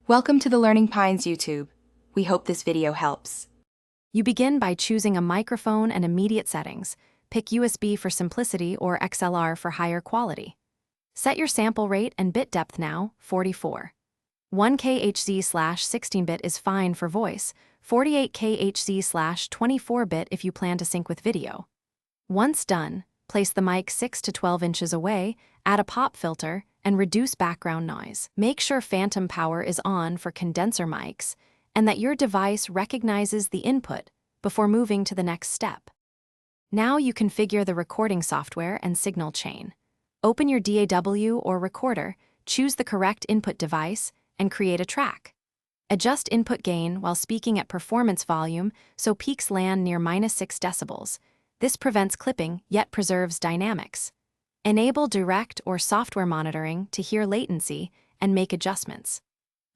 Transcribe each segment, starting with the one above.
Welcome to the Learning Pines YouTube. We hope this video helps. You begin by choosing a microphone and immediate settings. Pick USB for simplicity or XLR for higher quality. Set your sample rate and bit depth now, 44. 1K HZ/16-bit is fine for voice, 48K HZ/24-bit if you plan to sync with video. Once done, place the mic 6 to 12 inches away, add a pop filter, and reduce background noise. Make sure phantom power is on for condenser mics and that your device recognizes the input before moving to the next step. Now you configure the recording software and signal chain. Open your DAW or recorder, choose the correct input device, and create a track. Adjust input gain while speaking at performance volume so peaks land near -6 decibels. This prevents clipping yet preserves dynamics. Enable direct or software monitoring to hear latency and make adjustments.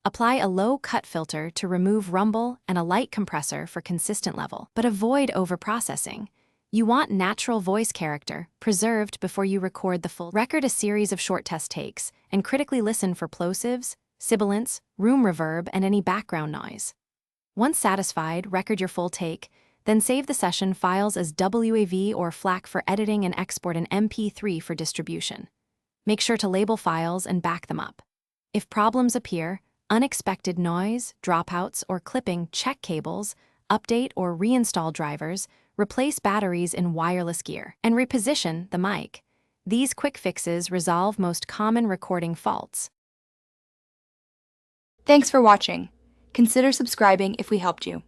Apply a low cut filter to remove rumble and a light compressor for consistent level, but avoid overprocessing. You want natural voice character preserved before you record the full. Record a series of short test takes and critically listen for plosives, sibilants, room reverb, and any background noise. Once satisfied, record your full take, then save the session files as WAV or FLAC for editing and export an MP3 for distribution. Make sure to label files and back them up. If problems appear, unexpected noise, dropouts, or clipping, check cables, update or reinstall drivers, replace batteries in wireless gear, and reposition the mic. These quick fixes resolve most common recording faults. Thanks for watching. Consider subscribing if we helped you.